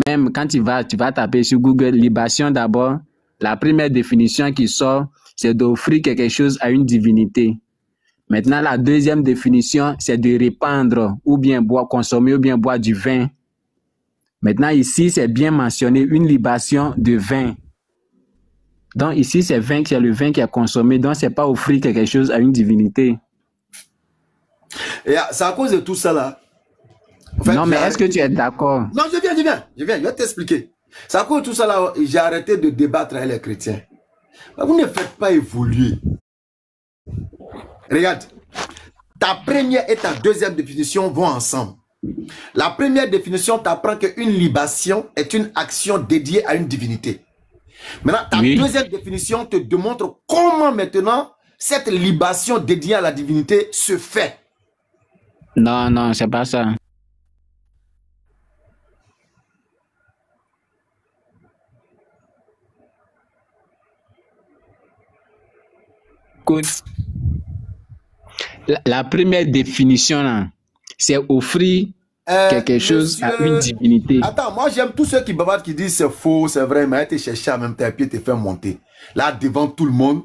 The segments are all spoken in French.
même quand tu vas taper sur Google, libation d'abord, la première définition qui sort, c'est d'offrir quelque chose à une divinité. Maintenant, la deuxième définition, c'est de répandre, ou bien boire, consommer, ou bien boire du vin. Maintenant, ici, c'est bien mentionné, une libation de vin. Donc, ici, c'est le vin qui est consommé, donc c'est pas offrir quelque chose à une divinité. Et c'est à cause de tout ça là. En fait, non, mais est-ce que tu es d'accord? Non, je vais t'expliquer. C'est à cause de tout ça là, j'ai arrêté de débattre avec les chrétiens. Vous ne faites pas évoluer. Regarde, ta première et ta deuxième définition vont ensemble. La première définition t'apprend qu'une libation est une action dédiée à une divinité. Maintenant, ta deuxième définition te démontre comment maintenant cette libation dédiée à la divinité se fait. Non, non, c'est pas ça. Écoute, la première définition, là, c'est offrir quelque chose à une divinité. Attends, moi j'aime tous ceux qui bavardent, qui disent c'est faux, c'est vrai, mais te chercher en même temps et puis te faire monter. Là, devant tout le monde,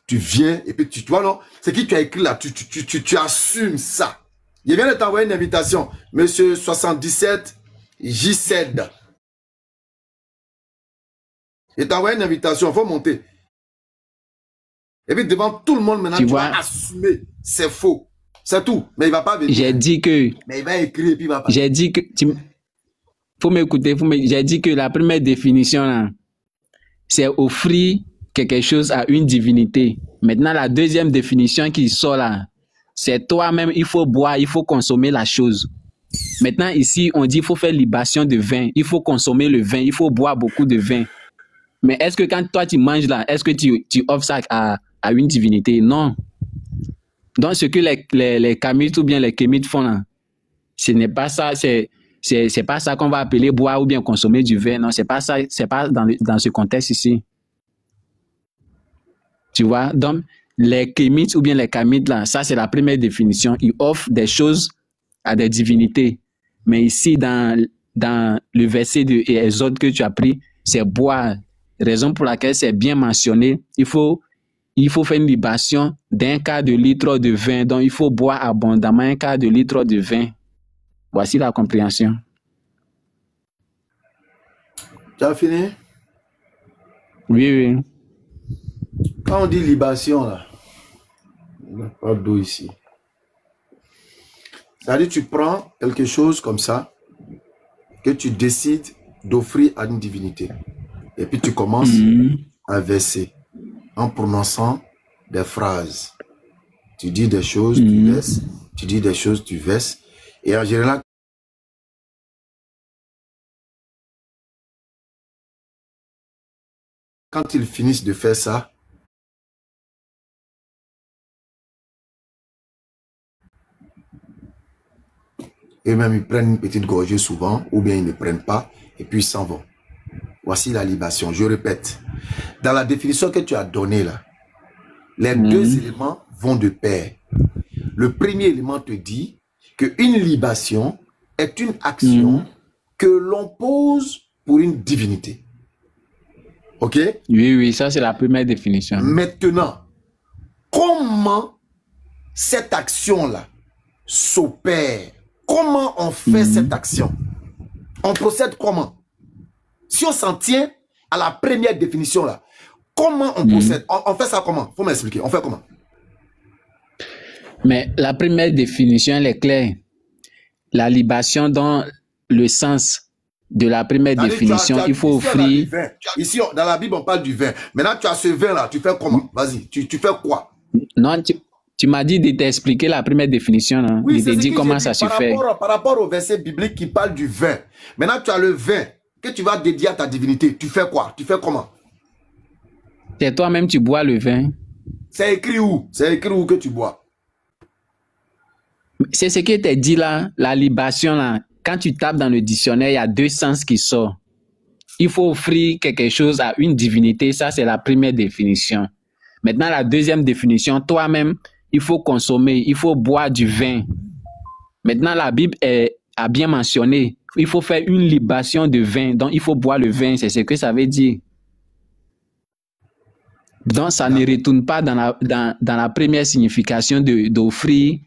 tu viens et puis tu vois, non, c'est qui tu as écrit là, tu assumes ça. Je viens de t'envoyer une invitation, monsieur 77 J7. Je t'ai envoyé une invitation, il faut monter. Et puis devant tout le monde maintenant, tu vas assumer, c'est faux. C'est tout. Mais il ne va pas venir. J'ai dit que... Mais il va écrire et puis il va pas. J'ai dit que... Faut m'écouter. J'ai dit que la première définition, là, c'est offrir quelque chose à une divinité. Maintenant, la deuxième définition qui sort là, c'est toi-même, il faut boire, il faut consommer la chose. Maintenant, ici, on dit qu'il faut faire libation de vin. Il faut consommer le vin, il faut boire beaucoup de vin. Mais est-ce que quand toi, tu manges là, est-ce que tu offres ça à une divinité? Non. Donc, ce que les kamites ou bien les kémites font là, ce n'est pas ça, c'est pas ça qu'on va appeler boire ou bien consommer du vin. Non, c'est pas ça, c'est pas dans ce contexte ici. Tu vois? Donc, les kémites ou bien les kamites là, ça c'est la première définition. Ils offrent des choses à des divinités. Mais ici, dans le verset de Exode que tu as pris, c'est boire. Raison pour laquelle c'est bien mentionné. Il faut faire une libation d'un quart de litre de vin. Donc, il faut boire abondamment un quart de litre de vin. Voici la compréhension. Tu as fini? Oui, oui. Quand on dit libation, là, il n'y a pas d'eau ici. C'est-à-dire, tu prends quelque chose comme ça, que tu décides d'offrir à une divinité. Et puis, tu commences à verser en prononçant des phrases. Tu dis des choses, tu verses. Tu dis des choses, tu verses. Et en général, quand ils finissent de faire ça, eux-mêmes, ils prennent une petite gorgée souvent, ou bien ils ne prennent pas, et puis ils s'en vont. Voici la libation. Je répète, dans la définition que tu as donnée là, les deux éléments vont de pair. Le premier élément te dit qu'une libation est une action que l'on pose pour une divinité. Ok? Oui, oui, ça c'est la première définition. Maintenant, comment cette action-là s'opère? Comment on fait cette action? On procède comment? Si on s'en tient à la première définition là, comment on procède? On fait ça comment? Faut m'expliquer. On fait comment? Mais la première définition, elle est claire. La libation dans le sens de la première définition, il faut offrir... Ici, dans la Bible, on parle du vin. Maintenant, tu as ce vin là, tu fais comment? Vas-y, tu fais quoi? Non, tu m'as dit de t'expliquer la première définition. Hein? Oui, je t'ai dit comment ça se fait. Par rapport au verset biblique qui parle du vin. Maintenant, tu as le vin que tu vas dédier à ta divinité. Tu fais quoi? Tu fais comment? C'est toi-même, tu bois le vin. C'est écrit où? C'est écrit où que tu bois? C'est ce que tu as dit là, la libation là. Quand tu tapes dans le dictionnaire, il y a deux sens qui sortent. Il faut offrir quelque chose à une divinité. Ça, c'est la première définition. Maintenant, la deuxième définition, toi-même, il faut consommer, il faut boire du vin. Maintenant, la Bible a bien mentionné il faut faire une libation de vin. Donc, il faut boire le vin. C'est ce que ça veut dire. Donc, ça ne retourne pas dans la première signification d'offrir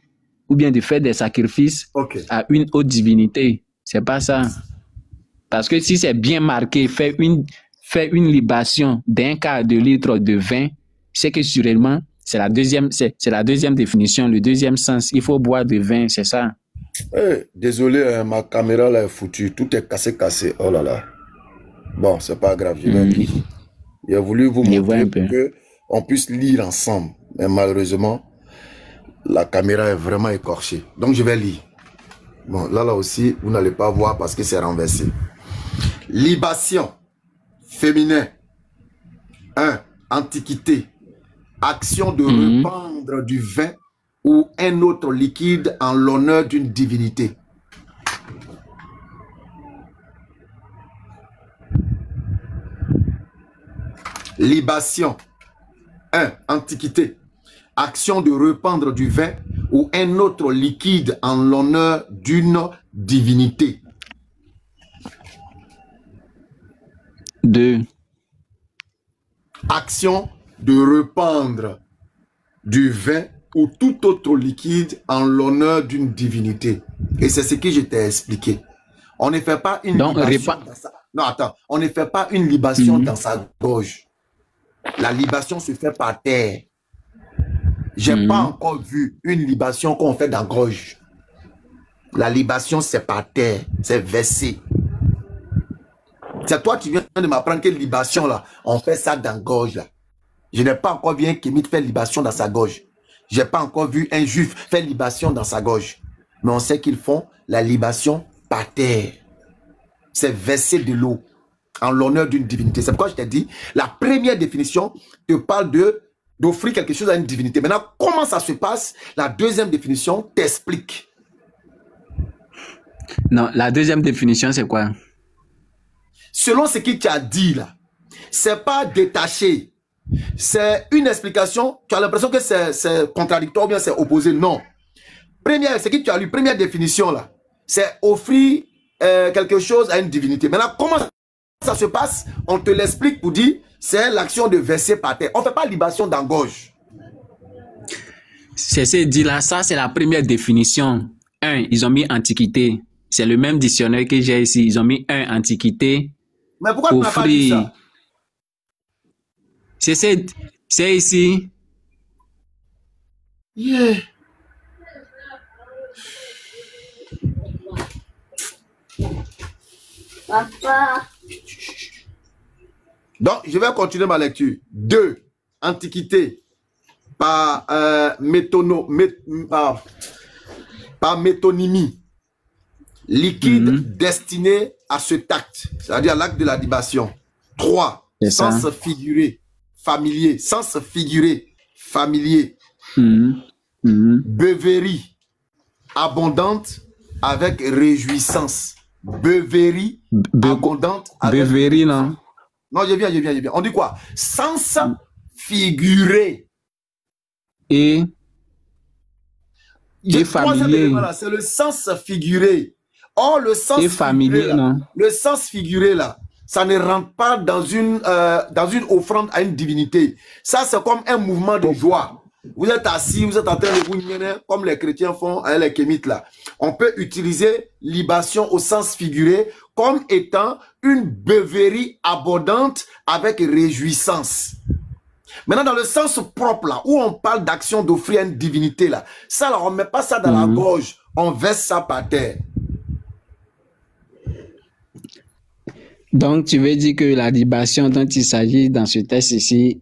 ou bien de faire des sacrifices à une autre divinité. C'est pas ça. Parce que si c'est bien marqué, faire une libation d'un quart de litre de vin, c'est que sûrement, c'est la deuxième définition, le deuxième sens. Il faut boire du vin, c'est ça. Hey, désolé, ma caméra là est foutue. Tout est cassé. Oh là là. Bon, c'est pas grave. J'ai voulu vous montrer pour qu'on puisse lire ensemble. Mais malheureusement, la caméra est vraiment écorchée. Donc, je vais lire. Bon, là aussi, vous n'allez pas voir parce que c'est renversé. Libation, féminin. 1. Antiquité. Action de répandre du vin ou un autre liquide en l'honneur d'une divinité. Libation. 1. Antiquité. Action de répandre du vin ou un autre liquide en l'honneur d'une divinité. 2. Action de répandre du vin ou tout autre liquide en l'honneur d'une divinité. Et c'est ce que je t'ai expliqué. On ne fait pas une libation dans sa... Non, attends. On ne fait pas une libation dans sa gorge. La libation se fait par terre. J'ai pas encore vu une libation qu'on fait dans la gorge. La libation, c'est par terre. C'est versé. C'est toi qui viens de m'apprendre que libation, là, on fait ça dans la gorge, là. Je n'ai pas encore vu un kémite faire libation dans sa gorge. Je n'ai pas encore vu un juif faire libation dans sa gorge. Mais on sait qu'ils font la libation par terre. C'est verser de l'eau en l'honneur d'une divinité. C'est pourquoi je t'ai dit, la première définition te parle d'offrir quelque chose à une divinité. Maintenant, comment ça se passe? La deuxième définition t'explique. Non, la deuxième définition, c'est quoi? Selon ce que tu as dit là, c'est pas détaché. C'est une explication. Tu as l'impression que c'est contradictoire ou bien c'est opposé. Non. Première, ce que tu as lu, première définition là, c'est offrir quelque chose à une divinité. Maintenant, comment ça se passe? On te l'explique pour dire, c'est l'action de verser par terre. On ne fait pas libation dans la gorge. C'est ce dit là, ça c'est la première définition. 1, ils ont mis antiquité. C'est le même dictionnaire que j'ai ici. Ils ont mis 1, antiquité. Mais pourquoi tu n'as pas dit ça? C'est ici. Yeah. Papa. Donc, je vais continuer ma lecture. 2. Antiquité. Par métonymie. Liquide destiné à cet acte. C'est-à-dire l'acte de la libation. 3. Sens figuré. Familier. Sens figuré. Familier. Beuverie. Abondante avec réjouissance. Beuverie. Abondante avec... Beuverie, non? Non, je viens. On dit quoi? Sens figuré. Et familier. C'est le sens figuré. Or, le sens familier, figuré, là, le sens figuré, là, ça ne rentre pas dans une offrande à une divinité. Ça, c'est comme un mouvement de joie. Vous êtes assis, vous êtes en train de vous gagner, comme les chrétiens font avec les kémites, là. On peut utiliser libation au sens figuré comme étant une beuverie abondante avec réjouissance. Maintenant, dans le sens propre, là, où on parle d'action d'offrir à une divinité, là, ça, là, on ne met pas ça dans la gorge, on verse ça par terre. Donc, tu veux dire que la libation dont il s'agit dans ce texte ici,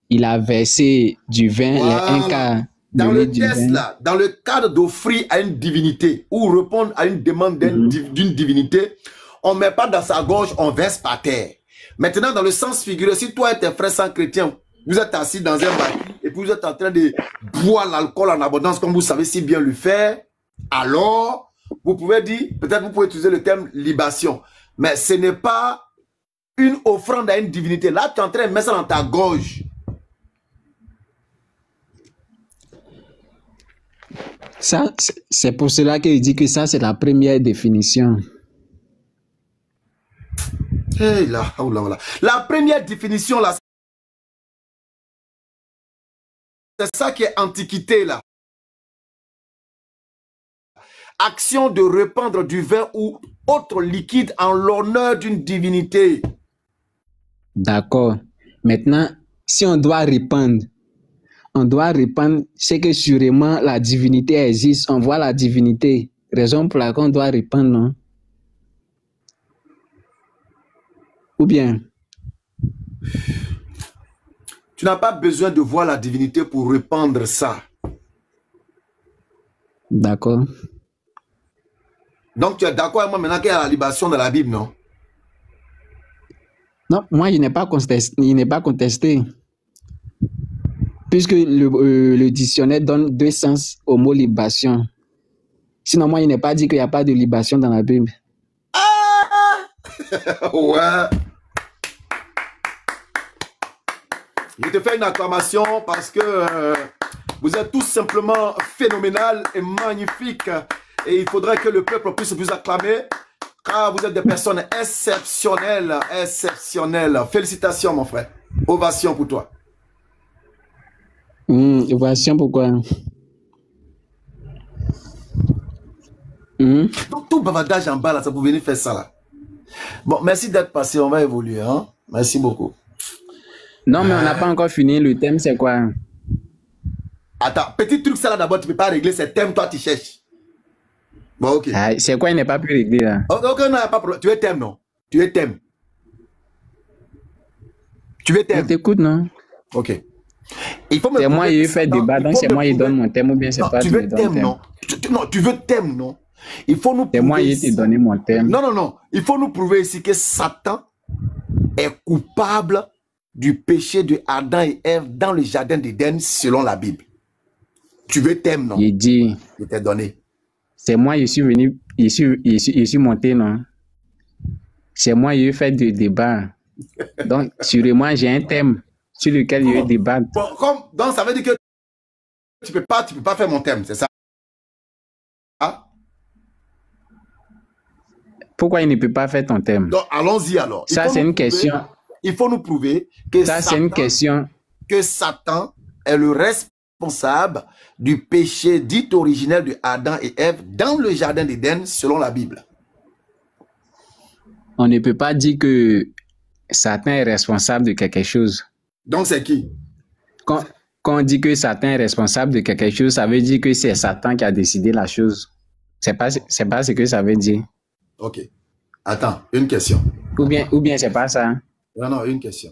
il a versé du vin, voilà. Un quart dans le texte là, dans le cadre d'offrir à une divinité ou répondre à une demande d'une divinité, on ne met pas dans sa gorge, on verse par terre. Maintenant, dans le sens figuré, si toi et tes frères sans chrétiens, vous êtes assis dans un baril et puis vous êtes en train de boire l'alcool en abondance comme vous savez si bien le faire, alors vous pouvez dire, peut-être vous pouvez utiliser le terme libation, mais ce n'est pas une offrande à une divinité. Là, tu es en train de mettre ça dans ta gorge. Ça, c'est pour cela qu'il dit que ça, c'est la première définition. Hey, là, oh là, oh là. La première définition, là, c'est ça qui est antiquité, là. Action de répandre du vin ou autre liquide en l'honneur d'une divinité. D'accord. Maintenant, si on doit répandre, c'est que sûrement la divinité existe. On voit la divinité. Raison pour laquelle on doit répandre, non? Ou bien? Tu n'as pas besoin de voir la divinité pour répandre ça. D'accord. Donc tu es d'accord avec moi maintenant qu'il y a la libation de la Bible, non? Non, moi, il n'est pas contesté. Puisque le dictionnaire donne deux sens au mot libation. Sinon, moi, il n'est pas dit qu'il n'y a pas de libation dans la Bible. Ah! Ouais. Je te fais une acclamation parce que vous êtes tous simplement phénoménal et magnifique. Et il faudrait que le peuple puisse vous acclamer. Car vous êtes des personnes exceptionnelles. Exceptionnelles. Félicitations, mon frère. Ovation pour toi. Ovation pourquoi? Donc, tout bavardage en bas, là, ça peut venir faire ça, là. Bon, merci d'être passé. On va évoluer. Hein? Merci beaucoup. Non, mais on n'a pas encore fini. Le thème, c'est quoi? Attends, petit truc, ça là d'abord, tu ne peux pas régler. C'est thème, toi, tu cherches. Bon, ok. Ah, c'est quoi, il n'est pas pu régler là? Ok, non, pas problème. Tu es thème, non? Tu es thème. Tu es thème. Je t'écoute, non? Ok. Il faut me c'est moi, il fait débat, donc c'est moi, il donne mon thème ou bien c'est pas tu veux thème, non? Non, tu veux thème, non? Il faut nous prouver. C'est moi, il t'a donné mon thème. Non, non, non. Il faut nous prouver ici que Satan est coupable du péché de Adam et Ève dans le jardin d'Éden selon la Bible. Tu veux thème, non? Il dit. Je t'ai donné. C'est moi, je suis venu, je suis monté, non? C'est moi, il fait du débat. Donc, sur moi, j'ai un thème sur lequel il y a eu débat. Bon, donc, ça veut dire que tu peux pas faire mon thème, c'est ça? Ah? Pourquoi il ne peut pas faire ton thème? Donc, allons-y alors. Ça, c'est une question. Il faut nous prouver que ça, c'est une question. Que Satan est le responsable du péché dit originel de Adam et Ève dans le jardin d'Éden selon la Bible. On ne peut pas dire que Satan est responsable de quelque chose. Donc, c'est qui? Quand on dit que Satan est responsable de quelque chose, ça veut dire que c'est Satan qui a décidé la chose. C'est pas ce que ça veut dire. Ok. Attends, une question. Ou bien c'est pas ça. Non, non, une question.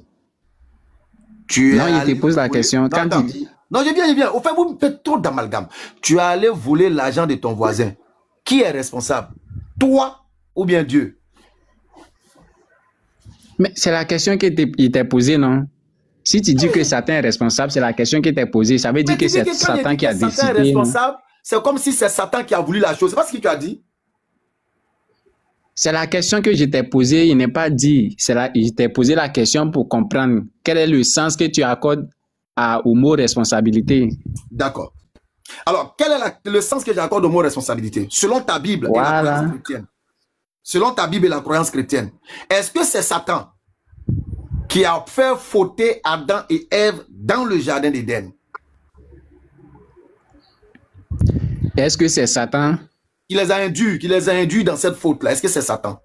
Non, il te pose la question. Quand non, je viens. Au fait, vous me faites trop d'amalgame. Tu es allé voler l'argent de ton voisin. Qui est responsable? Toi ou bien Dieu? Mais c'est la question qu'il t'a posée, non? Si tu dis que Satan est responsable, c'est la question qui t'est posée. Ça veut dire que c'est Satan qui a décidé. Satan est responsable. C'est comme si c'est Satan qui a voulu la chose. C'est pas ce qu'il t'a dit? C'est la question que je t'ai posée. Il n'est pas dit. Je t'ai posé la question pour comprendre quel est le sens que tu accordes au mot responsabilité. D'accord. Alors, quel est le sens que j'accorde au mot responsabilité? Selon ta Bible et la croyance chrétienne. Selon ta Bible et la croyance chrétienne. Est-ce que c'est Satan qui a fait fauter Adam et Ève dans le jardin d'Éden? Est-ce que c'est Satan qui les a induits dans cette faute-là? Est-ce que c'est Satan?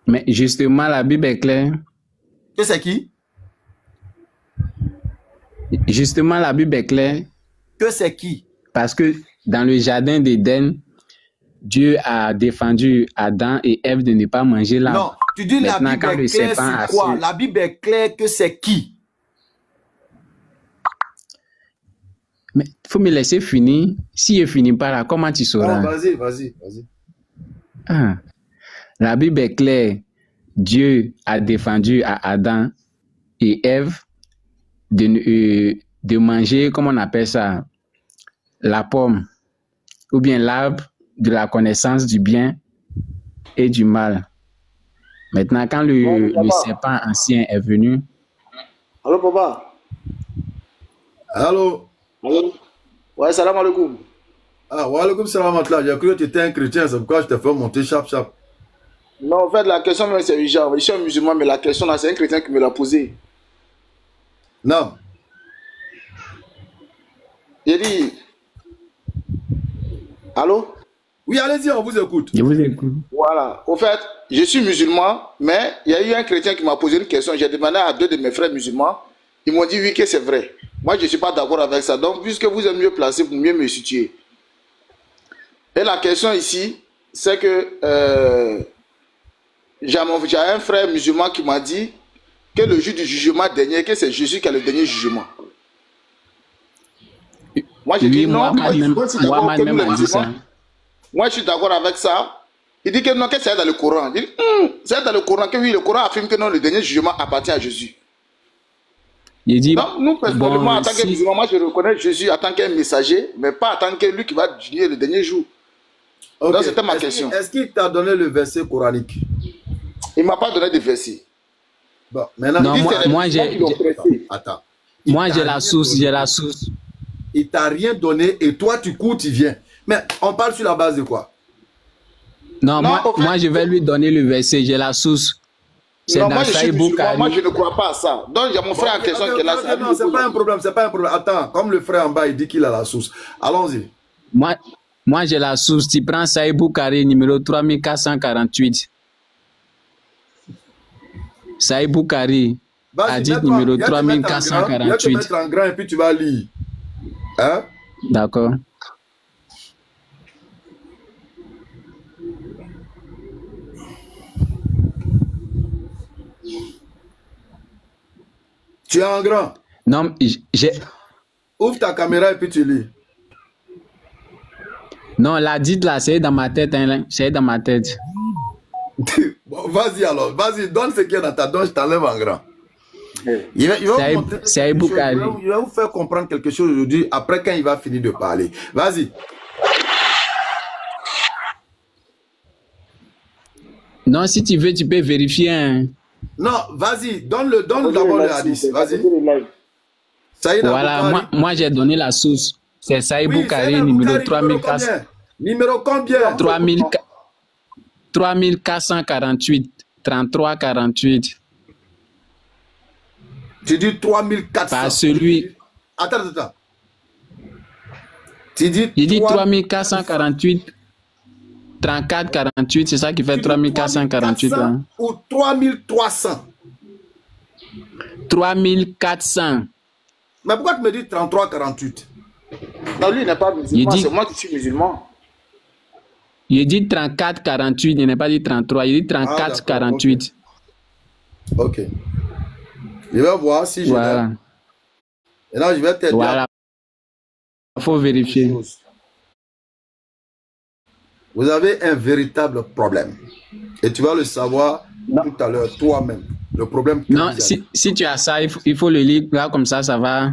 Mais justement, la Bible est claire. Que c'est qui? Justement, la Bible est claire. Que c'est qui? Parce que dans le jardin d'Éden, Dieu a défendu Adam et Ève de ne pas manger l'arbre. Non, tu dis la Bible est claire sur quoi? La Bible est claire que c'est qui? Mais il faut me laisser finir. Si je finis pas là, comment tu sauras? Vas-y. Ah. La Bible est claire. Dieu a défendu à Adam et Ève de manger, comment on appelle ça? La pomme. Ou bien l'arbre de la connaissance du bien et du mal. Maintenant, quand le serpent ancien est venu... Allô, papa? Allô? Allô? Ouais, salam alaikum. Ah, wa alaikum salam atla. J'ai cru que tu étais un chrétien, c'est pourquoi je t'ai fait monter chap. Non, en fait, la question, même, c'est genre, je suis un musulman, mais la question, là, c'est un chrétien qui me l'a posée. Non. Il dit, allô? Oui, allez-y, on vous écoute. Je vous écoute. Voilà. Au fait, je suis musulman, mais il y a eu un chrétien qui m'a posé une question. J'ai demandé à 2 de mes frères musulmans. Ils m'ont dit oui, que c'est vrai. Moi, je ne suis pas d'accord avec ça. Donc, puisque vous êtes mieux placé pour mieux me situer. Et la question ici, c'est que j'ai un frère musulman qui m'a dit que le jour du jugement dernier, que c'est Jésus qui a le dernier jugement. Moi, j'ai dit non. Moi, je suis d'accord avec ça. Il dit que non, que c'est dans le Coran. Il dit, c'est dans le Coran que oui, le Coran affirme que non, le dernier jugement appartient à Jésus. Il dit, donc, nous, personnellement, en tant que musulman, moi, je reconnais Jésus en tant qu'un messager, mais pas en tant que lui qui va juger le dernier jour. Okay. Donc, c'était ma question. Est-ce qu'il t'a donné le verset coranique? Il ne m'a pas donné de verset. Bon, maintenant, non, moi j'ai... Attends. Moi, j'ai la source, j'ai la source. Il t'a rien donné et toi, tu cours, tu viens. Mais on parle sur la base de quoi? Non, moi, je vais lui donner le verset, j'ai la source. C'est dans Sahih Bukhari. Moi, je ne crois pas à ça. Donc, il y a mon frère en question qui est là. Non, c'est pas un problème, c'est pas un problème. Attends, comme le frère en bas, il dit qu'il a la source. Allons-y. Moi j'ai la source. Tu prends Sahih Bukhari, numéro 3448. Sahih Bukhari, hadith numéro 3448. Il va te mettre en grand et puis tu vas lire. Hein? D'accord. Tu es en grand? Non, j'ai... Ouvre ta caméra et puis tu lis. Non, la dite là, c'est dans ma tête. Hein, c'est dans ma tête. Bon, vas-y alors, vas-y, donne ce qu'il y a dans ta donne, je t'enlève en grand. Il va vous faire comprendre quelque chose aujourd'hui, après quand il va finir de parler. Vas-y. Non, si tu veux, tu peux vérifier. Hein. Non, vas-y, donne d'abord le hadith. Vas-y. Voilà, moi j'ai donné la source. C'est Sahih Bukhari, numéro 3400. Numéro combien? 3448. 3348. Tu dis 3400. Pas celui. Attends. Tu dis. Il dit 3448. 3448, c'est ça qui fait 3448. Hein. Ou 3300? 3400. Mais pourquoi tu me dis 3348? Non, lui, il n'est pas musulman, c'est moi qui suis musulman. Il dit 3448, il n'est pas dit 33, il dit 3448. Ok. Je vais voir si je voilà. Et là, je vais t'aider. Voilà. Il faut vérifier. Vous avez un véritable problème. Et tu vas le savoir tout à l'heure toi-même. Le problème. Non, si tu as ça, il faut le lire. Là, comme ça, ça va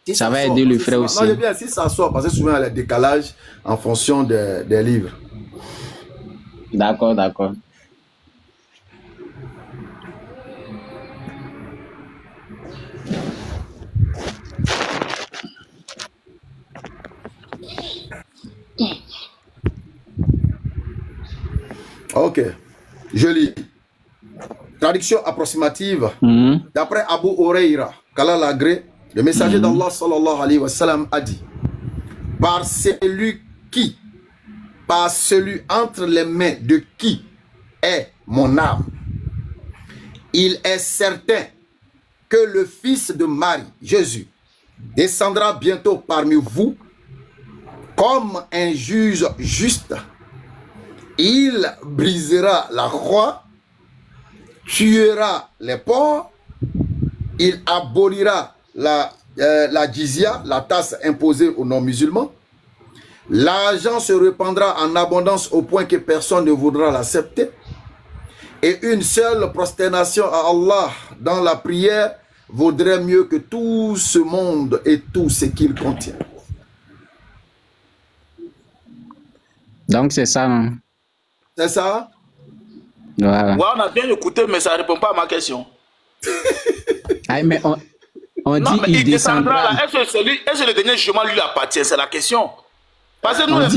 aider le frère aussi. Non, je bien, si ça sort, parce que souvent, il y a le décalage en fonction des livres. D'accord, d'accord. Ok, je lis. Traduction approximative. D'après Abu Huraira, qu'Allah l'agrée, le messager d'Allah sallallahu alayhi wa sallam a dit: par celui entre les mains de qui est mon âme, il est certain que le fils de Marie, Jésus, descendra bientôt parmi vous comme un juge juste. Il brisera la croix, tuera les porcs, il abolira la jizya, la taxe imposée aux non-musulmans. L'argent se répandra en abondance au point que personne ne voudra l'accepter. Et une seule prosternation à Allah dans la prière vaudrait mieux que tout ce monde et tout ce qu'il contient. Donc c'est ça, non? C'est ça? Voilà. Ouais, on a bien écouté, mais ça ne répond pas à ma question. Mais on non, dit mais il descendra là. Est-ce que le dernier jugement lui appartient? C'est la question. Parce que nous, on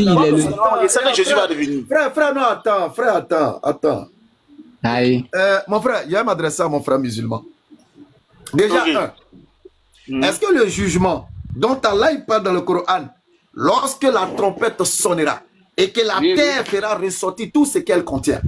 sait que Jésus va devenir. Frère, non, attends. Aïe. Mon frère, il y a m'adresser à mon frère musulman. Déjà, est-ce que le jugement dont Allah il parle dans le Coran, lorsque la trompette sonnera et que la terre fera ressortir tout ce qu'elle contient,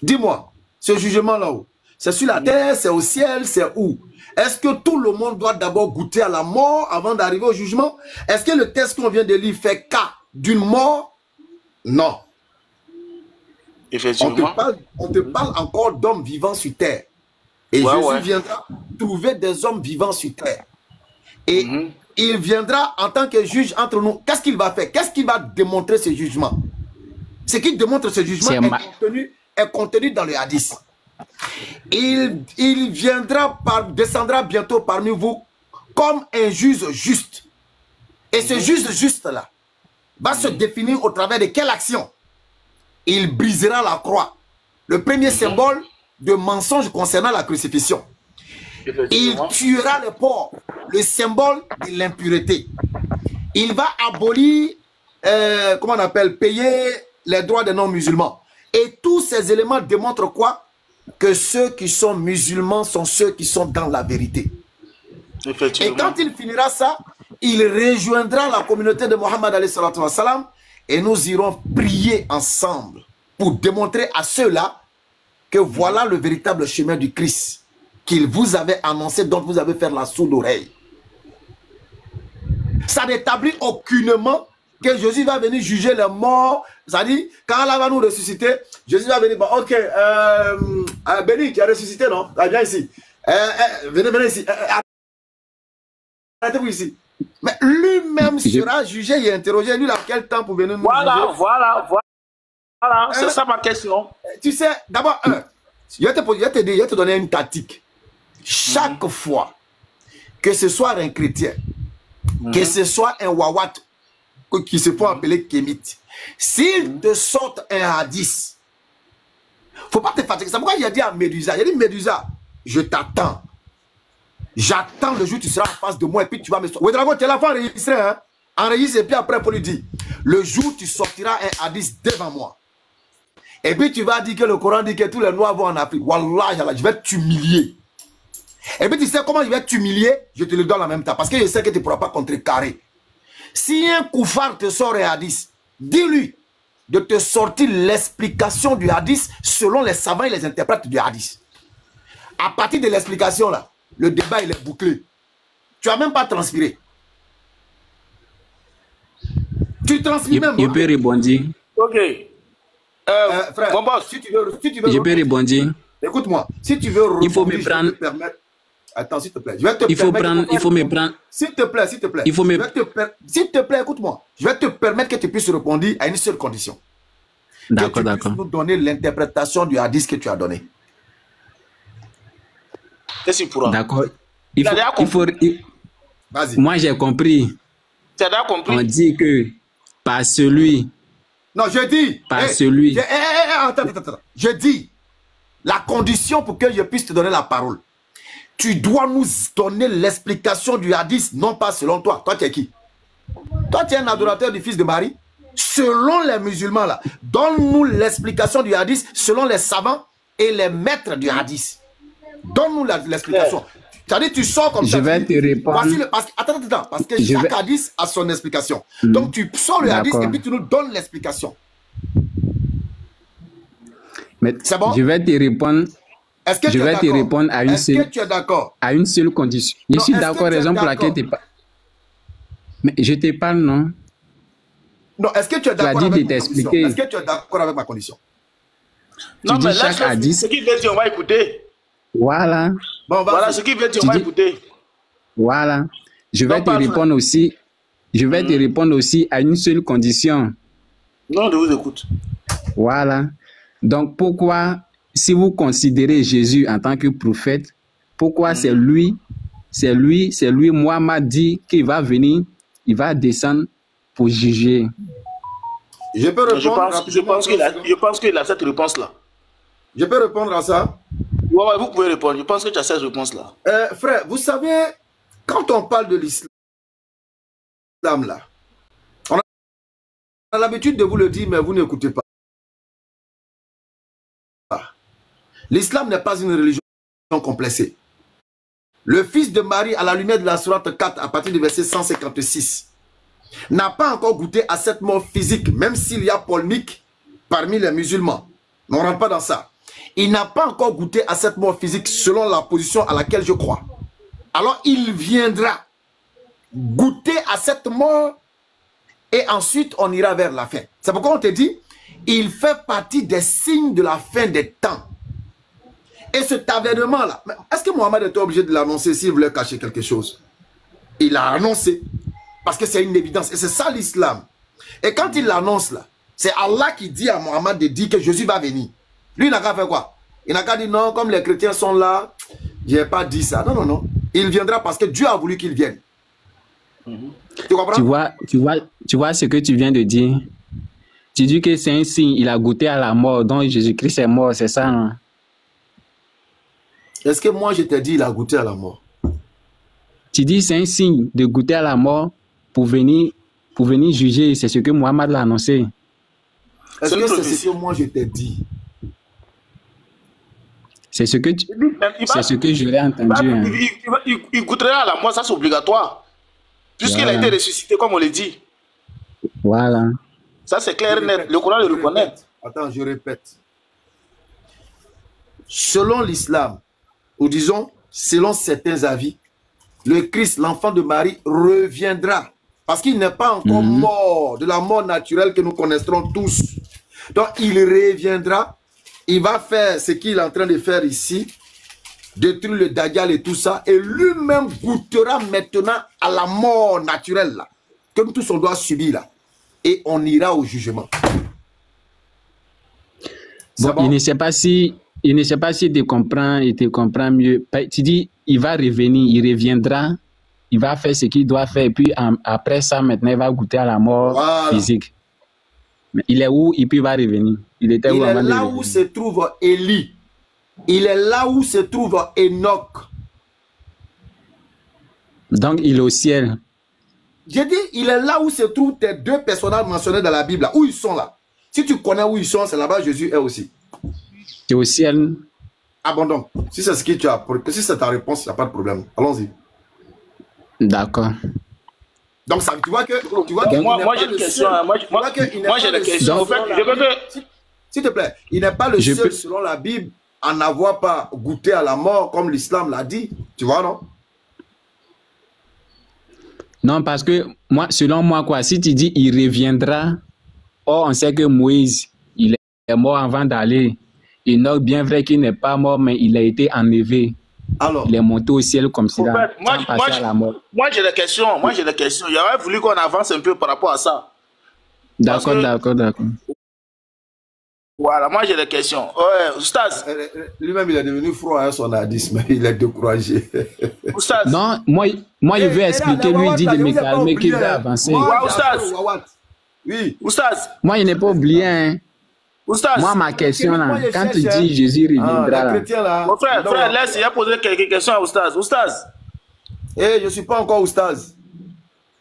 dis-moi, ce jugement là-haut, c'est sur la terre, c'est au ciel, c'est où? Est-ce que tout le monde doit d'abord goûter à la mort avant d'arriver au jugement? Est-ce que le texte qu'on vient de lire fait cas d'une mort? Non. Effectivement. On te parle encore d'hommes vivants sur terre. Et Jésus viendra trouver des hommes vivants sur terre. Et il viendra en tant que juge entre nous. Qu'est-ce qu'il va faire? Qu'est-ce qu'il va démontrer ce jugement? Ce qui démontre ce jugement est contenu dans le hadith. Il viendra, descendra bientôt parmi vous comme un juge juste. Et ce juge juste-là va se définir au travers de quelle action? Il brisera la croix. Le premier symbole de mensonge concernant la crucifixion. Il tuera le porc, le symbole de l'impureté. Il va abolir, comment on appelle, payer les droits des non-musulmans. Et tous ces éléments démontrent quoi? Que ceux qui sont musulmans sont ceux qui sont dans la vérité. Et quand il finira ça, il rejoindra la communauté de Mohammed alayhi salatu wa salam et nous irons prier ensemble pour démontrer à ceux-là que voilà le véritable chemin du Christ qu'il vous avait annoncé, dont vous avez fait la sourde oreille. Ça n'établit aucunement que Jésus va venir juger les morts. Ça dit, quand Allah va nous ressusciter, Jésus va venir, bon, ok, Béni, tu as ressuscité, non? Viens ici. Venez ici. Arrêtez-vous ici. Mais lui-même sera jugé et interrogé. Lui, à quel temps pour venir nous juger? Voilà, c'est ça ma question. Tu sais, d'abord, je vais te donner une tactique. Chaque fois que ce soit un chrétien, que ce soit un wawat, qui se font appeler kémite, s'il te sortent un hadith, faut pas te fatiguer. C'est pourquoi il a dit à Médusa, il a dit Médusa, je t'attends. J'attends le jour où tu seras en face de moi et puis tu vas me sortir. Oui, Dragon, tu es là pour enregistrer, hein? Enregistre et puis après pour lui dire, le jour où tu sortiras un hadith devant moi. Et puis tu vas dire que le Coran dit que tous les noirs vont en Afrique. Wallah, je vais t'humilier. Et puis tu sais comment je vais t'humilier? Je te le donne en même temps. Parce que je sais que tu ne pourras pas contrecarrer. Si un koufar te sort un hadith, dis-lui de te sortir l'explication du hadith selon les savants et les interprètes du hadith. À partir de l'explication là, le débat il est bouclé. Tu n'as même pas transpiré. Tu transpires même. Je peux rebondir. Ok. Frère, bon, si tu veux je peux rebondir. Écoute-moi, si tu veux rebondir, il faut me prendre. Attends, s'il te plaît. Je vais te il faut me prendre. S'il te plaît, s'il te plaît. S'il te plaît, écoute-moi. Je vais te permettre que tu puisses répondre à une seule condition. D'accord, d'accord. Nous donner l'interprétation du hadith que tu as donné. Qu'est-ce qu'il pourra? D'accord. Vas-y. Moi, j'ai compris. Tu as compris? On dit que par celui. Non, je dis. Par celui. Attends. Je dis. La condition pour que je puisse te donner la parole. Tu dois nous donner l'explication du hadith, non pas selon toi. Toi, tu es qui? Toi, tu es un adorateur du fils de Marie. Selon les musulmans, là, donne-nous l'explication du hadith selon les savants et les maîtres du hadith. Donne-nous l'explication. C'est-à-dire, tu sors comme ça. Je vais te répondre. Attends. Parce que chaque hadith a son explication. Donc, tu sors le hadith et puis tu nous donnes l'explication. C'est bon? Je vais te répondre. Je vais te répondre à une seule. Tu es d'accord? À une seule condition. Je suis d'accord, raison pour laquelle tu pas. Mais je te parle, non? Non, est-ce que tu es d'accord avec ma condition? Est-ce que tu es d'accord avec ma condition? Non, mais là, ce qu'il veut dire, on va écouter. Voilà. Bon, voilà ce qu'il veut dire, on va écouter. Voilà. Je vais te répondre aussi. Je vais te répondre aussi à une seule condition. Non, je vous écoute. Voilà. Donc, pourquoi, si vous considérez Jésus en tant que prophète, pourquoi c'est lui, Mohammed dit qu'il va venir, il va descendre pour juger? Je peux répondre. Je pense qu'il a cette réponse-là. Je peux répondre à ça? Ouais, vous pouvez répondre. Je pense que tu as cette réponse-là. Frère, vous savez, quand on parle de l'islam, là, on a l'habitude de vous le dire, mais vous n'écoutez pas. L'islam n'est pas une religion complexée. Le fils de Marie, à la lumière de la sourate 4, à partir du verset 156, n'a pas encore goûté à cette mort physique, même s'il y a polémique parmi les musulmans. On ne rentre pas dans ça. Il n'a pas encore goûté à cette mort physique selon la position à laquelle je crois. Alors il viendra goûter à cette mort et ensuite on ira vers la fin. C'est pourquoi on te dit, il fait partie des signes de la fin des temps. Et cet avènement-là, est-ce que Mohammed était obligé de l'annoncer s'il voulait cacher quelque chose? Il l'a annoncé. Parce que c'est une évidence. Et c'est ça l'islam. Et quand il l'annonce là, c'est Allah qui dit à Mohammed de dire que Jésus va venir. Lui, il n'a qu'à faire quoi? Il n'a qu'à dire non, comme les chrétiens sont là, je n'ai pas dit ça. Non, non, non. Il viendra parce que Dieu a voulu qu'il vienne. Tu comprends? Tu vois ce que tu viens de dire. Tu dis que c'est un signe, il a goûté à la mort, donc Jésus-Christ est mort, c'est ça, non? Est-ce que moi je t'ai dit il a goûté à la mort? Tu dis c'est un signe de goûter à la mort pour venir juger, c'est ce que Mohammed l'a annoncé. Est-ce que c'est ce que moi je t'ai dit? C'est ce que j'aurais entendu. Hein. Il goûtera à la mort, ça c'est obligatoire. Puisqu'il a été ressuscité, comme on l'a dit. Voilà. Ça c'est clair et net. Le Coran le reconnaît. Attends, je répète. Selon l'islam, ou disons, selon certains avis, le Christ, l'enfant de Marie, reviendra. Parce qu'il n'est pas encore mort de la mort naturelle que nous connaîtrons tous. Donc, il reviendra. Il va faire ce qu'il est en train de faire ici. Détruire le Dajjal et tout ça. Et lui-même goûtera maintenant à la mort naturelle là, que nous tous on doit subir là. Et on ira au jugement. Bon, il ne sait pas si tu comprends mieux. Tu dis, il va revenir, il reviendra, il va faire ce qu'il doit faire, et puis après ça, maintenant, il va goûter à la mort physique. Mais il est où, et puis il va revenir? Il est là où se trouve Élie. Il est là où se trouve Enoch. Donc, il est au ciel. J'ai dit, il est là où se trouvent tes deux personnages mentionnés dans la Bible. Là, où ils sont là. Si tu connais où ils sont, c'est là-bas Jésus est aussi. Tu es au ciel. Ah bon donc, si c'est ce que tu as, si c'est ta réponse, il n'y a pas de problème. Allons-y. D'accord. Donc ça, tu vois que... Moi j'ai une question. Moi j'ai une question. S'il te plaît, il n'est pas le seul selon la Bible à n'avoir pas goûté à la mort comme l'islam l'a dit. Tu vois, non? Non, parce que moi, selon moi, quoi, si tu dis il reviendra, or on sait que Moïse, il est mort avant d'aller. Enoch, bien vrai qu'il n'est pas mort, mais il a été enlevé. Alors, il est monté au ciel comme ça. Moi j'ai des questions. Il aurait voulu qu'on avance un peu par rapport à ça. D'accord. Voilà, moi j'ai des questions. Oustaz. Lui-même, il est devenu froid à son hadith, mais il est découragé. Oustaz. Non, moi il veut expliquer, lui, il dit de me calmer, qu'il veut avancer. Oustaz. Oui. Oustaz. Moi, il n'est pas oublié, hein. Oustaz. Moi, ma question, là, quand tu dis Jésus reviendra, là. Mon frère, laisse, il a posé quelques questions à Oustaz. Oustaz. Je ne suis pas encore Oustaz.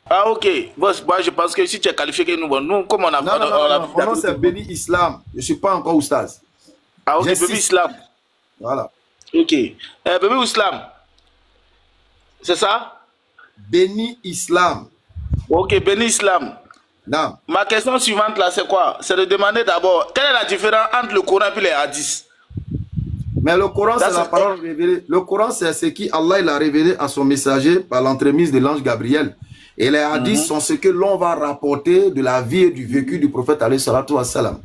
Ah, ok. Bon, moi, je pense que si tu es qualifié que nous, comme on a... Non, mon nom c'est Béni Islam. Je ne suis pas encore Oustaz. Ah, ok, Béni Islam. Voilà. Ok. Béni Islam. C'est ça? Béni Islam. Ok, Béni Islam. Non. Ma question suivante là, c'est quoi? C'est de demander d'abord, quelle est la différence entre le Coran et les hadiths? Mais le Coran, c'est la parole révélée. Le Coran, c'est ce qu'Allah a révélé à son messager par l'entremise de l'ange Gabriel. Et les hadiths sont ce que l'on va rapporter de la vie et du vécu du prophète alayhi salatu wa salam.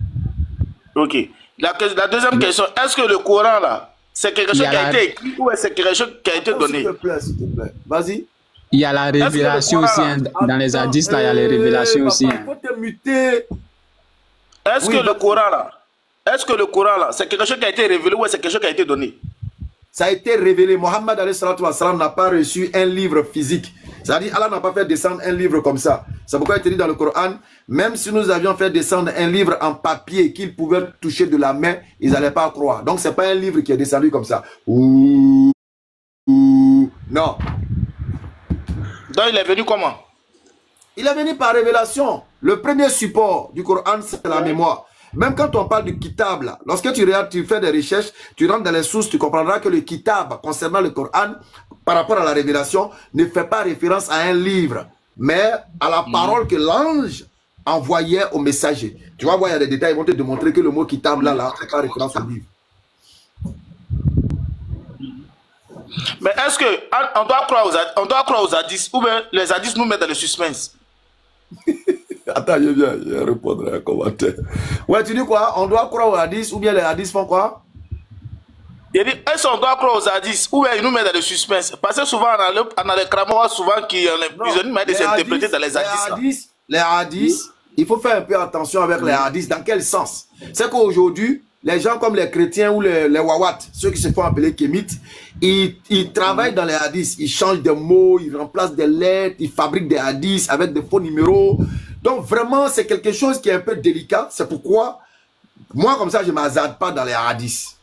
Ok. La deuxième question, est-ce que le Coran là, c'est quelque chose qui a été écrit ou c'est quelque chose qui a été donné? S'il te plaît. Vas-y. Il y a la révélation aussi, hein, dans les hadiths, là, il y a les révélations aussi. Il faut te muter. Est-ce que le Coran là, c'est quelque chose qui a été révélé ou c'est quelque chose qui a été donné? Ça a été révélé. Mohammed n'a pas reçu un livre physique. C'est-à-dire, Allah n'a pas fait descendre un livre comme ça. C'est pourquoi il te dit dans le Coran, même si nous avions fait descendre un livre en papier qu'ils pouvaient toucher de la main, ils n'allaient pas croire. Donc, ce n'est pas un livre qui est descendu comme ça. Non. Donc, il est venu comment? Il est venu par révélation. Le premier support du Coran, c'est la mémoire. Même quand on parle du kitab, là, lorsque tu regardes, tu fais des recherches, tu rentres dans les sources, tu comprendras que le kitab, concernant le Coran, par rapport à la révélation, ne fait pas référence à un livre, mais à la parole que l'ange envoyait au messager. Tu vas voir, il y a des détails, ils vont te démontrer que le mot kitab, là, ne fait pas référence au livre. Mais est-ce qu'on doit croire aux hadiths ou bien les hadiths nous mettent dans le suspense? Attends, je vais répondre à un commentaire. Ouais, tu dis quoi? On doit croire aux hadiths ou bien les hadiths font quoi? Il dit, est-ce qu'on doit croire aux hadiths ou bien ils nous mettent dans le suspense? Parce que souvent, on a les cramois souvent qui ont des interprétés dans les hadiths. Les hadiths, il faut faire un peu attention avec les hadiths. Dans quel sens? C'est qu'aujourd'hui, les gens comme les chrétiens ou les wawat, ceux qui se font appeler kémites, ils travaillent dans les hadiths. Ils changent des mots, ils remplacent des lettres, ils fabriquent des hadiths avec des faux numéros. Donc vraiment, c'est quelque chose qui est un peu délicat. C'est pourquoi, moi comme ça, je ne m'hazarde pas dans les hadiths.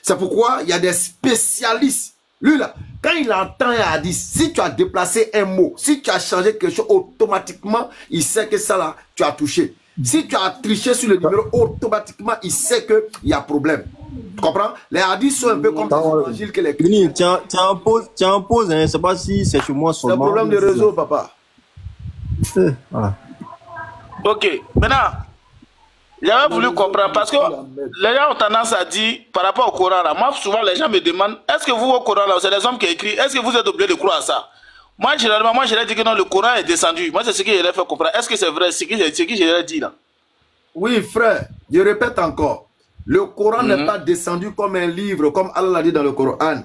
C'est pourquoi il y a des spécialistes. Lui là, quand il entend un hadith, si tu as déplacé un mot, si tu as changé quelque chose, automatiquement, il sait que ça là, tu as touché. Si tu as triché sur le numéro, automatiquement, il sait qu'il y a problème. Tu comprends? Les hadiths sont un peu comme les évangiles que les chrétiens. Tu en poses, hein, je ne sais pas si c'est chez moi seulement. C'est un problème de réseau, papa. Voilà. Ok, maintenant, j'avais voulu comprendre parce que les gens ont tendance à dire par rapport au Coran là, moi souvent les gens me demandent, est-ce que vous au Coran là, c'est les hommes qui écrivent, est-ce que vous êtes obligé de croire à ça? Moi généralement, je leur dis que non, le Coran est descendu. Moi c'est ce que je leur fais comprendre. Est-ce que c'est vrai, ce que je leur dis là? Oui frère, je répète encore, le Coran n'est pas descendu comme un livre, comme Allah l'a dit dans le Coran.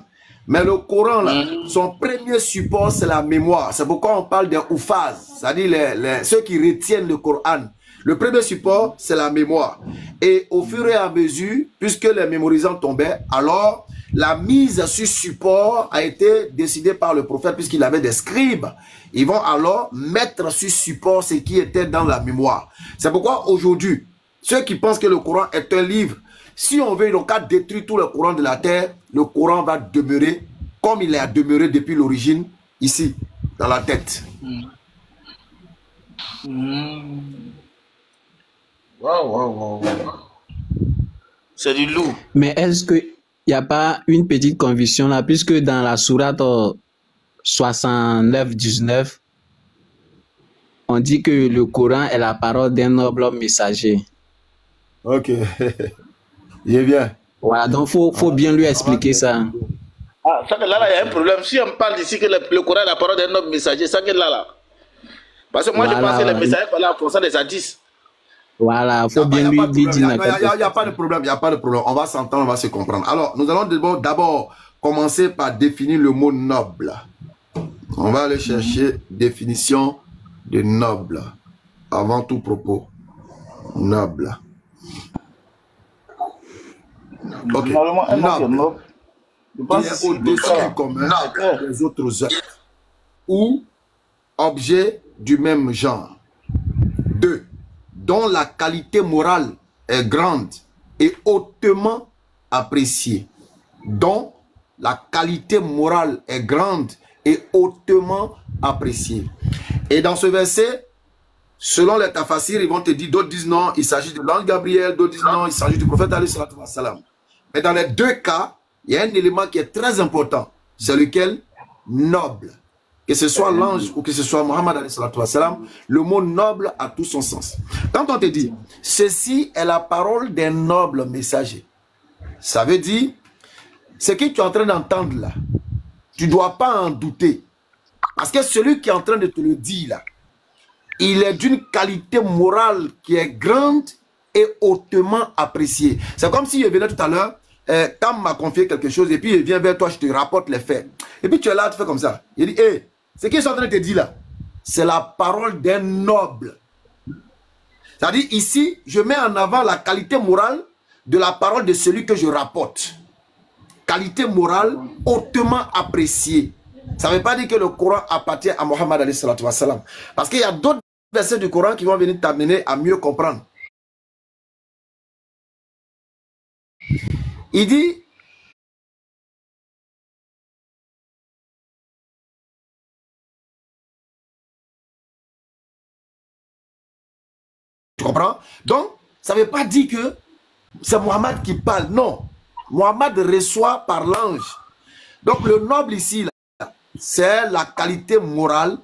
Mais le Coran, là, son premier support, c'est la mémoire. C'est pourquoi on parle des oufaz, c'est-à-dire ceux qui retiennent le Coran. Le premier support, c'est la mémoire. Et au fur et à mesure, puisque les mémorisants tombaient, alors la mise sur support a été décidée par le prophète, puisqu'il avait des scribes. Ils vont alors mettre sur support ce qui était dans la mémoire. C'est pourquoi aujourd'hui, ceux qui pensent que le Coran est un livre, si on veut donc détruire tout le Coran de la terre, le Coran va demeurer comme il a demeuré depuis l'origine, ici, dans la tête. Wow. C'est du loup. Mais est-ce qu'il n'y a pas une petite conviction là, puisque dans la sourate 69-19, on dit que le Coran est la parole d'un noble messager. Ok. Il est bien. Voilà, donc faut bien lui expliquer ça. Ah, ça que là, il y a un problème. Si on parle d'ici que le Coran est la parole d'un homme messager, ça que là. Parce que moi, je pense que les messagers parlaient en fonction des hadiths. Voilà, faut bien lui dire. Il n'y a pas de problème, il n'y a pas de problème. On va s'entendre, on va se comprendre. Alors, nous allons d'abord commencer par définir le mot noble. On va aller chercher définition de noble. Avant tout propos. Noble. Ok. Noble. Qui est au-dessus du commun des autres êtres. Ou objet du même genre. 2. Dont la qualité morale est grande et hautement appréciée. Dont la qualité morale est grande et hautement appréciée. Et dans ce verset, selon les tafassirs, ils vont te dire, d'autres disent non, il s'agit de l'ange Gabriel, d'autres disent non, il s'agit du prophète alayhi salatu wa salam. Mais dans les deux cas, il y a un élément qui est très important, c'est lequel? Noble. Que ce soit l'ange ou que ce soit Mohammed alayhi salatu wa salam, le mot noble a tout son sens. Quand on te dit, ceci est la parole d'un noble messager, ça veut dire, ce que tu es en train d'entendre là, tu ne dois pas en douter. Parce que celui qui est en train de te le dire là, il est d'une qualité morale qui est grande et hautement appréciée. C'est comme si je venais tout à l'heure, Tam m'a confié quelque chose et puis il vient vers toi, je te rapporte les faits. Et puis tu es là, tu fais comme ça. Il dit, hé, ce qu'il est en train de te dire là, c'est la parole d'un noble. C'est-à-dire ici, je mets en avant la qualité morale de la parole de celui que je rapporte. Qualité morale hautement appréciée. Ça ne veut pas dire que le Coran appartient à Mohammed alayhi salatu wa salam. Parce qu'il y a d'autres versets du Coran qui vont venir t'amener à mieux comprendre. Il dit, tu comprends? Donc, ça ne veut pas dire que c'est Mohammed qui parle. Non. Mohammed reçoit par l'ange. Donc le noble ici, c'est la qualité morale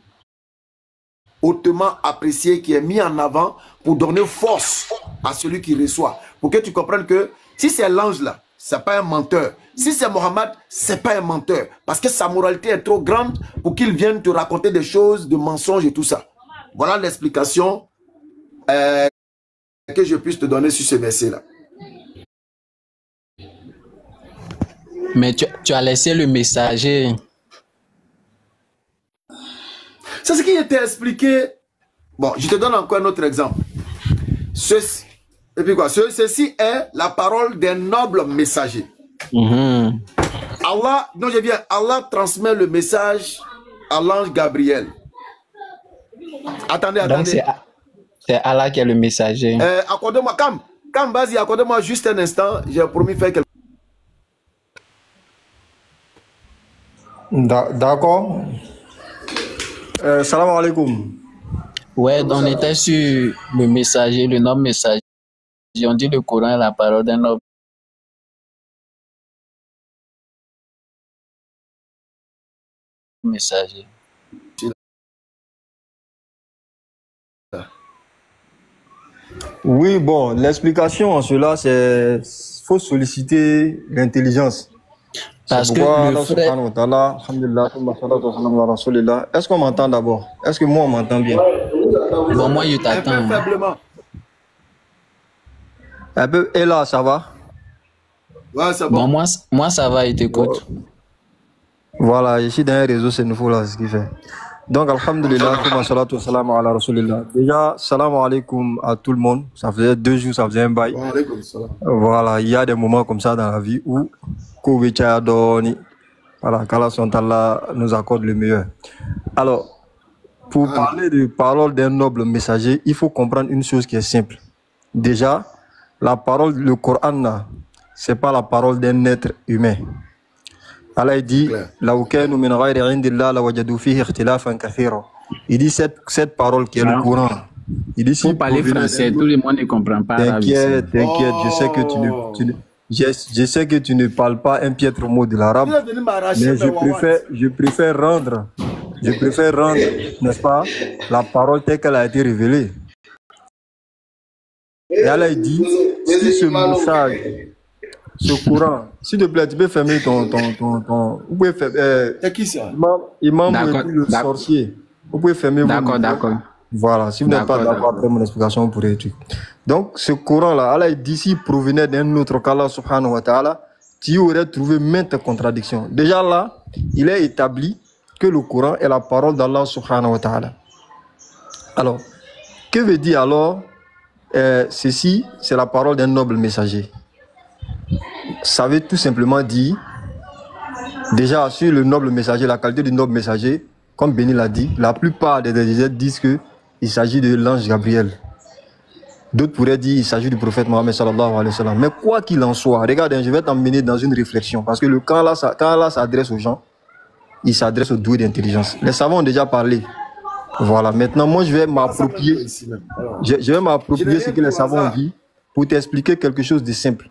hautement appréciée qui est mise en avant pour donner force à celui qui reçoit. Pour que tu comprennes que si c'est l'ange là, ce n'est pas un menteur. Si c'est Mohammed, ce n'est pas un menteur. Parce que sa moralité est trop grande pour qu'il vienne te raconter des choses, de mensonges et tout ça. Voilà l'explication que je puisse te donner sur ce verset-là. Mais tu as laissé le messager. C'est ce qui était expliqué. Bon, je te donne encore un autre exemple. Et puis quoi? Ceci est la parole d'un noble messager. Allah transmet le message à l'ange Gabriel. Attendez. Donc c'est Allah qui est le messager. Accordez-moi, Kam, vas-y, accordez-moi juste un instant. J'ai promis faire quelque chose. D'accord. Salam alaikum. Ouais, on était sur le messager, le noble messager. On dit le Coran est la parole d'un noble messager. Oui, bon, l'explication en cela, c'est faut solliciter l'intelligence. Parce que le frère... Est-ce qu'on m'entend d'abord? Est-ce que moi, on m'entend bien? Bon, moi, je t'attends. Un peu faiblement. Un peu, et là, ça va? Ouais, c'est bon. Bon, moi, ça va, il t'écoute. Voilà, ici dans les réseaux, c'est nouveau là, ce qu'il fait. Donc, alhamdulillah, salam ala rasulillah. Déjà, salam alaikum à tout le monde. Ça faisait 2 jours, ça faisait un bail. Voilà, il y a des moments comme ça dans la vie où voilà, qu'Allah nous accorde le meilleur. Alors, pour parler de parole d'un noble messager, il faut comprendre une chose qui est simple. Déjà, la parole, le Coran, c'est pas la parole d'un être humain. Allah dit, il dit cette parole qui est le Coran. Il dit, si parler français, tout le monde ne comprend pas. T'inquiète, je sais que je sais que tu ne parles pas un piètre mot de l'arabe, mais je préfère rendre, n'est-ce pas, la parole telle qu'elle a été révélée. Et Allah dit, si ce message, ce Coran, s'il te plaît, tu peux fermer ton vous pouvez faire, c'est qui ça? Imam le sorcier. Vous pouvez fermer. D'accord. Voilà, si vous n'êtes pas d'accord après mon explication, vous pourrez étudier. Donc, ce Coran-là, Allah dit, s'il provenait d'un autre qu'Allah subhanahu wa ta'ala, tu aurais trouvé maintes contradictions. Déjà là, il est établi que le Coran est la parole d'Allah subhanahu wa ta'ala. Alors, que veut dire alors ceci, c'est la parole d'un noble messager. Ça veut tout simplement dire, déjà sur le noble messager, la qualité du noble messager, comme Béni l'a dit, la plupart des exégètes disent qu'il s'agit de l'ange Gabriel. D'autres pourraient dire qu'il s'agit du prophète Mohammed sallallahu alayhi wa sallam. Mais quoi qu'il en soit, regarde, je vais t'emmener dans une réflexion. Parce que quand Allah s'adresse aux gens, il s'adresse aux doués d'intelligence. Les savants ont déjà parlé. Voilà, maintenant moi je vais m'approprier. Je vais m'approprier ce que les savants ont dit pour t'expliquer quelque chose de simple.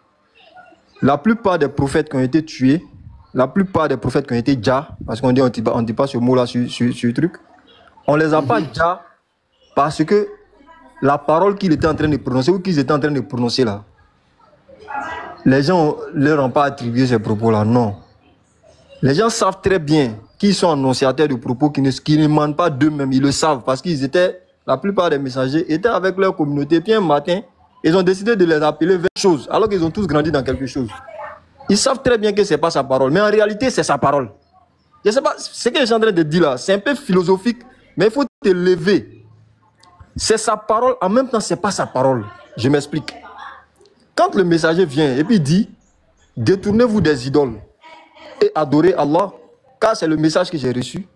La plupart des prophètes qui ont été tués, la plupart des prophètes qui ont été dja, parce qu'on dit pas ce mot-là sur le truc, on les a pas dja parce que la parole qu'il était en train de prononcer ou qu'ils étaient en train de prononcer là, les gens ne leur ont pas attribué ces propos-là, non. Les gens savent très bien qu'ils sont annonciateurs de propos qui ne mentent pas d'eux-mêmes, ils le savent parce qu'ils étaient, la plupart des messagers étaient avec leur communauté, puis un matin, ils ont décidé de les appeler vers quelque chose, alors qu'ils ont tous grandi dans quelque chose. Ils savent très bien que ce n'est pas sa parole, mais en réalité, c'est sa parole. Je ne sais pas, ce que je suis en train de dire là, c'est un peu philosophique, mais il faut te lever. C'est sa parole, en même temps, ce n'est pas sa parole. Je m'explique. Quand le messager vient et puis dit, détournez-vous des idoles et adorez Allah, car c'est le message que j'ai reçu,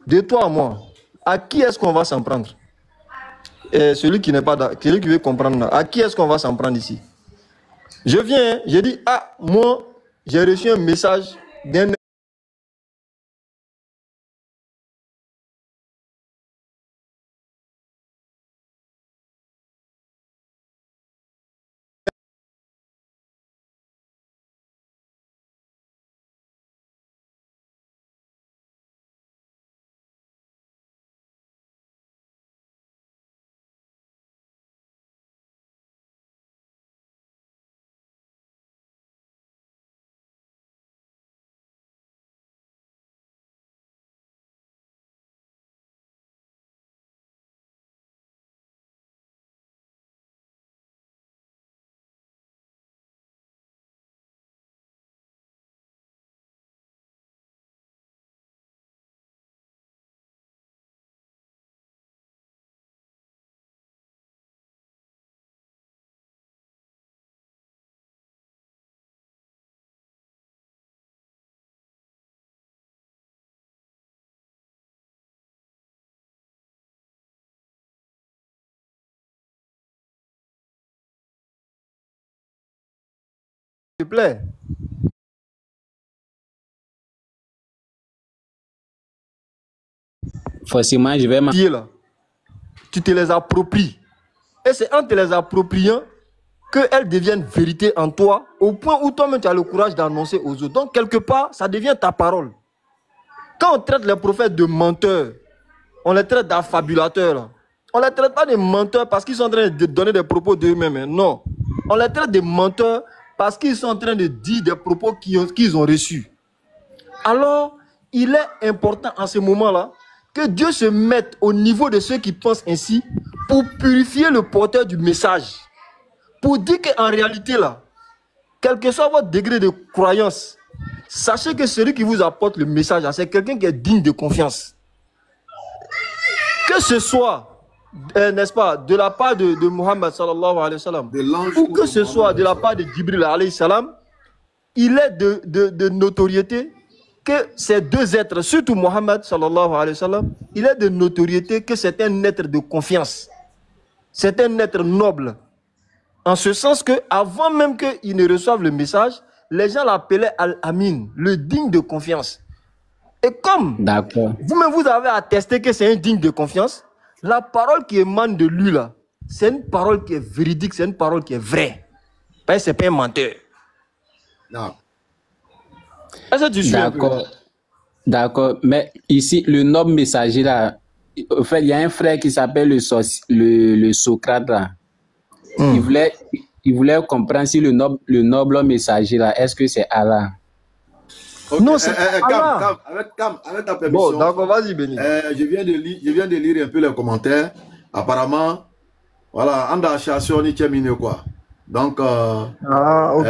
de toi à moi, à qui est-ce qu'on va s'en prendre? Et celui qui veut comprendre, à qui est-ce qu'on va s'en prendre ici? Je viens, je dis, moi, j'ai reçu un message d'un te plaît. Forcément, je vais tu te les appropries. Et c'est en te les appropriant qu'elles deviennent vérité en toi, au point où toi-même tu as le courage d'annoncer aux autres. Donc, quelque part, ça devient ta parole. Quand on traite les prophètes de menteurs, on les traite d'affabulateurs. On ne les traite pas de menteurs parce qu'ils sont en train de donner des propos d'eux-mêmes. Non. On les traite de menteurs parce qu'ils sont en train de dire des propos qu'ils ont reçus. Alors, il est important en ce moment-là que Dieu se mette au niveau de ceux qui pensent ainsi pour purifier le porteur du message. Pour dire qu'en réalité, là, quel que soit votre degré de croyance, sachez que celui qui vous apporte le message, c'est quelqu'un qui est digne de confiance. Que ce soit, n'est-ce pas, de la part de Muhammad sallallahu alayhi wa sallam, ou que ce soit de la part de Jibril alayhi salam, il est de notoriété que ces deux êtres, surtout Muhammad sallallahu alayhi wa sallam, il est de notoriété que c'est un être de confiance. C'est un être noble. En ce sens que, avant même qu'ils ne reçoivent le message, les gens l'appelaient Al-Amin, le digne de confiance. Et comme vous-même vous avez attesté que c'est un digne de confiance, la parole qui émane de lui là, c'est une parole qui est véridique, c'est une parole qui est vraie. C'est pas un menteur. Non. Est-ce que tu suis? D'accord. Mais ici, le noble messager là, en fait, il y a un frère qui s'appelle le Socrate là. Il voulait comprendre si le noble messager là, est-ce que c'est Allah? Okay. Non, c'est Allah. Avec ta permission. Bon, d'accord, vas-y, Béni. Je viens de lire un peu les commentaires. Apparemment, voilà, en d'achat, ni terminé quoi. Donc, ok.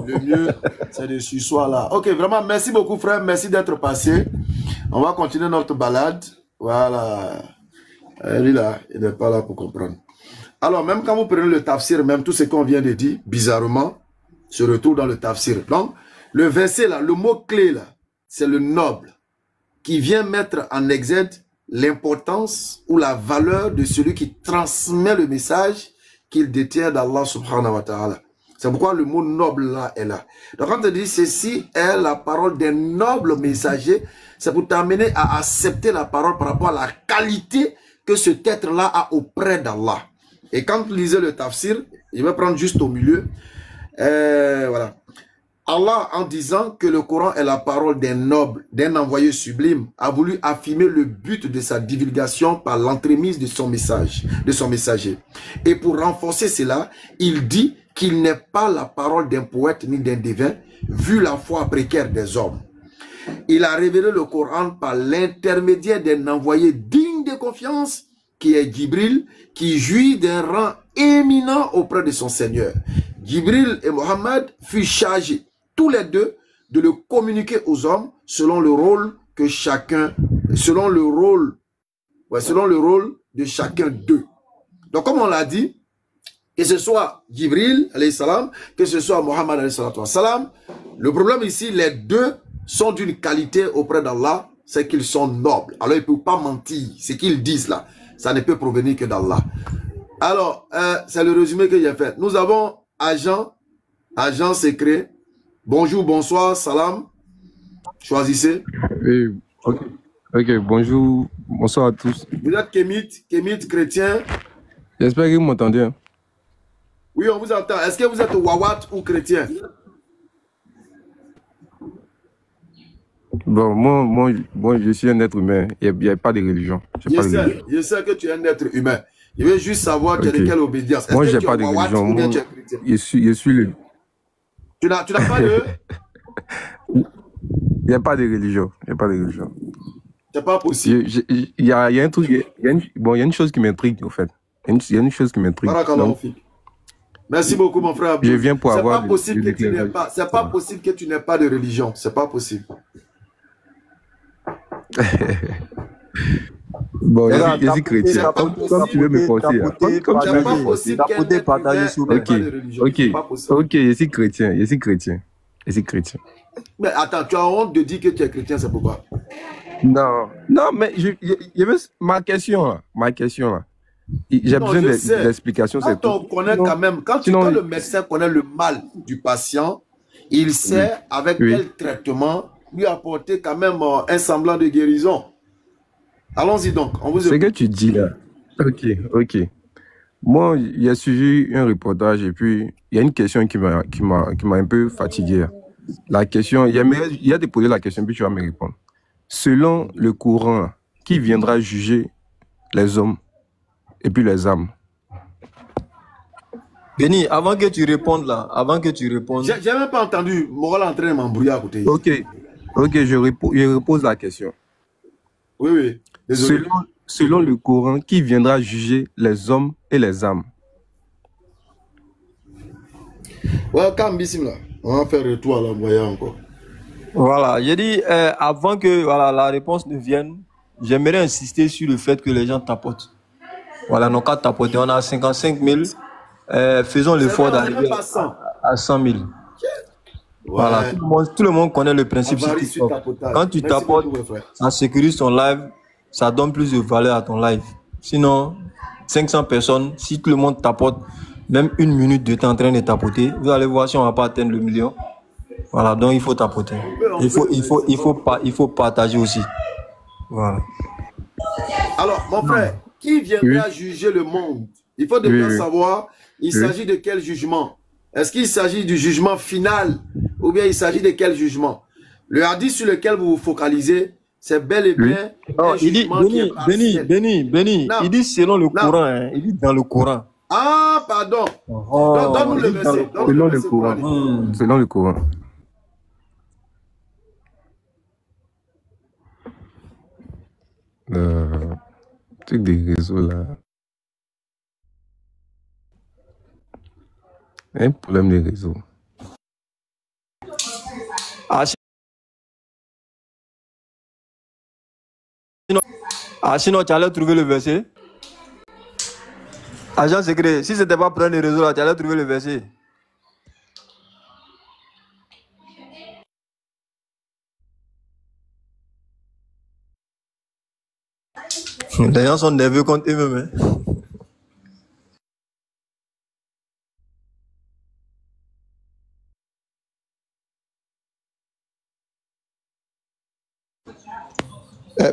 Le mieux, c'est de ce soir-là. Ok, vraiment, merci beaucoup, frère. Merci d'être passé. On va continuer notre balade. Voilà. Lui là, il n'est pas là pour comprendre. Alors, même quand vous prenez le tafsir, même tout ce qu'on vient de dire, bizarrement, se retrouve dans le tafsir. Donc, le verset là, le mot clé là, c'est le noble, qui vient mettre en exergue l'importance ou la valeur de celui qui transmet le message qu'il détient d'Allah subhanahu wa ta'ala. C'est pourquoi le mot noble là est là. Donc quand on dit ceci est la parole d'un noble messager, c'est pour t'amener à accepter la parole par rapport à la qualité que cet être là a auprès d'Allah. Et quand vous lisez le tafsir, je vais prendre juste au milieu. Voilà. Allah, en disant que le Coran est la parole d'un noble, d'un envoyé sublime, a voulu affirmer le but de sa divulgation par l'entremise de son message, de son messager. Et pour renforcer cela, il dit qu'il n'est pas la parole d'un poète ni d'un divin, vu la foi précaire des hommes. Il a révélé le Coran par l'intermédiaire d'un envoyé digne de confiance, qui est Jibril, qui jouit d'un rang éminent auprès de son Seigneur. Jibril et Mohammed furent chargés tous les deux de le communiquer aux hommes selon le rôle que chacun, selon le rôle de chacun d'eux. Donc comme on l'a dit, que ce soit Jibril alayhi salam, que ce soit Mohammed alayhi salam, le problème ici, les deux sont d'une qualité auprès d'Allah, c'est qu'ils sont nobles. Alors ils ne peuvent pas mentir, ce qu'ils disent là, ça ne peut provenir que d'Allah. Alors, c'est le résumé que j'ai fait. Nous avons agent secret. Bonjour, bonsoir, salam. Choisissez. Oui, ok, bonjour, bonsoir à tous. Vous êtes Kémite chrétien. J'espère que vous m'entendez. Hein. Oui, on vous entend. Est-ce que vous êtes Wawat ou chrétien? Bon, moi, je suis un être humain. Il n'y a pas de religion. Je sais que tu es un être humain. Je veux juste savoir de quelle obédience. Moi, je n'ai pas de religion. Moi, je suis le... Tu n'as pas de... Il n'y a pas de religion. Il n'y a pas de religion. C'est pas possible. Il y a un truc... Il y a une chose qui m'intrigue, en fait. Il y a une chose qui m'intrigue. Merci beaucoup, mon frère. Je viens pour avoir... C'est pas possible que tu n'aies pas de religion. C'est pas possible. Bon, je suis chrétien. Comme tu veux me forcer. C'est pas possible qu'elle n'ait pas de religion. Ok, je suis chrétien. Mais attends, tu as honte de dire que tu es chrétien, c'est pourquoi? Non, mais ma question là. J'ai besoin d'explications. Quand on connaît quand même, quand le médecin connaît le mal du patient, il sait avec quel traitement lui apporter quand même un semblant de guérison. Allons-y donc, on vous Ce écoute. que tu dis là, ok. Moi, il y a suivi un reportage et puis il y a une question qui m'a un peu fatigué. La question, il y a de poser la question puis tu vas me répondre. Selon le courant, qui viendra juger les hommes et puis les âmes? Béni, avant que tu répondes là, J'ai même pas entendu. Moral en train de m'embrouiller à côté. Ok, je repose la question. Oui. Désolé. Selon le Coran, qui viendra juger les hommes et les âmes? Ouais, Kambissim là. On va faire retour à l'envoyé encore. Voilà, j'ai dit, avant que la réponse ne vienne, j'aimerais insister sur le fait que les gens tapotent. Voilà, non, qu'à tapoter, on a 55 000. Faisons l'effort d'arriver à 100 000. Voilà, tout le monde connaît le principe. Quand tu tapotes, ça sécurise ton live, ça donne plus de valeur à ton live. Sinon, 500 personnes, si tout le monde tapote, même une minute de temps en train de tapoter, vous allez voir si on ne va pas atteindre le million. Voilà, donc il faut tapoter. Il faut partager aussi. Voilà. Alors, mon frère, qui viendra juger le monde? Il faut déjà savoir, il s'agit de quel jugement? Est-ce qu'il s'agit du jugement final ou bien il s'agit de quel jugement? Le hadith sur lequel vous vous focalisez, c'est bel et bien un jugement qui est partiel. Béni, il dit selon le Coran, hein, il dit dans le Coran. Ah, pardon. Donne-nous le verset. Selon le Coran. Selon le Coran. Truc des réseaux là. Un problème des réseaux. Sinon, tu allais trouver le verset. Agent secret, si c'était pas prendre les réseaux là, tu allais trouver le verset. Les gens sont nerveux contre eux-mêmes.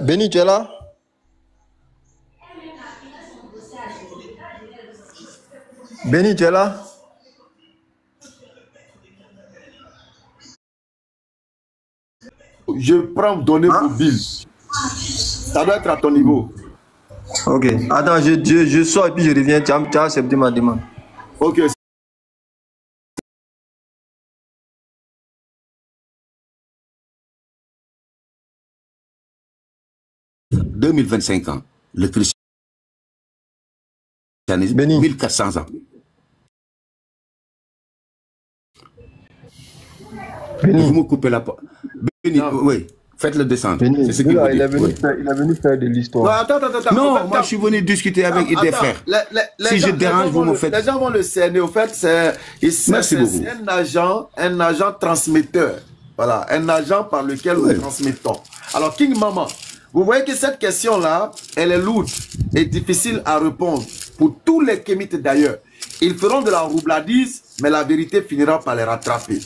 Béni, tu es là? Béni, tu es là? Je prends donner pour Bill. Ça doit être à ton niveau. Ok. Attends, je sors et puis je reviens. Tu as accepté ma demande. Ok. « 2025 ans, le christianisme, 1400 ans. » Vous me coupez la porte. Oui, faites-le descendre. C'est ce qu'il il est venu faire de l'histoire. Non, attends. Non, en fait, moi je suis venu discuter avec des frères. Si je dérange, vous me faites... Les gens vont le cerner. Au fait, c'est un agent transmetteur. Voilà, un agent par lequel nous transmettons. Alors, King Maman, vous voyez que cette question-là, elle est lourde et difficile à répondre pour tous les kémites d'ailleurs. Ils feront de la roubladise, mais la vérité finira par les rattraper.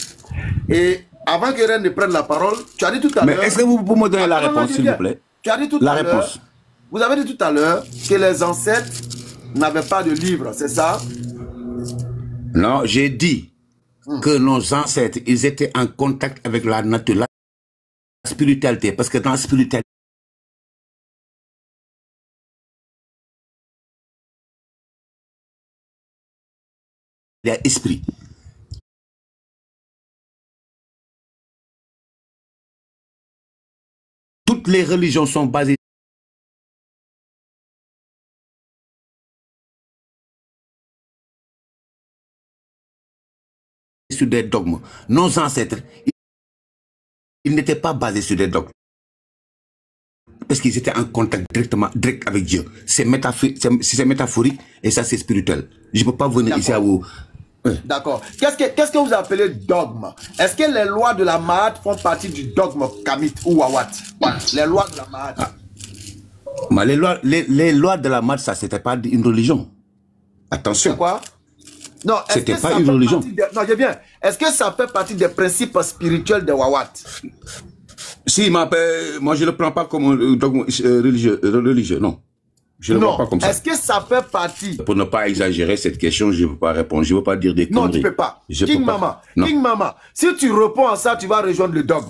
Et avant que Ren ne prenne la parole, tu as dit tout à l'heure... Mais est-ce que vous pouvez me donner la réponse, s'il vous plaît? Tu as dit tout à l'heure... Vous avez dit tout à l'heure que les ancêtres n'avaient pas de livre, c'est ça? Non, j'ai dit que nos ancêtres, ils étaient en contact avec la nature, la spiritualité. Parce que dans la spiritualité, il y a esprit. Toutes les religions sont basées sur des dogmes. Nos ancêtres, ils n'étaient pas basés sur des dogmes. Parce qu'ils étaient en contact direct avec Dieu. C'est métaphorique et ça c'est spirituel. Je ne peux pas venir ici à vous... D'accord. Qu'est-ce que vous appelez dogme? Est-ce que les lois de la Mahat font partie du dogme Kamit ou Wawat? Les lois de la Mahat. Les lois de la Mahat, ça c'était pas une religion. Attention. C'est quoi? Non, c'était pas une religion. Non, je viens. Est-ce que ça fait partie des principes spirituels de Wawat? Si, moi je ne le prends pas comme un dogme religieux, non. Je ne le prends pas comme ça. Est-ce que ça fait partie? Pour ne pas exagérer cette question, je ne veux pas répondre. Je ne veux pas dire des conneries. Non, tu ne peux pas. King Mama, si tu réponds à ça, tu vas rejoindre le dogme.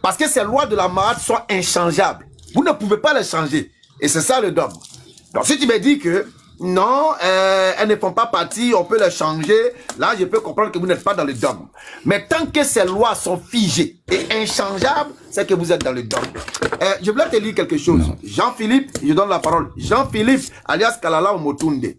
Parce que ces lois de la Mahat sont inchangeables. Vous ne pouvez pas les changer. Et c'est ça le dogme. Donc si tu me dis que non, elles ne font pas partie, on peut les changer, là je peux comprendre que vous n'êtes pas dans le dogme. Mais tant que ces lois sont figées et inchangeables, c'est que vous êtes dans le dogme. Je voulais te lire quelque chose. Jean-Philippe, je donne la parole. Jean-Philippe, alias Kalala Omotunde.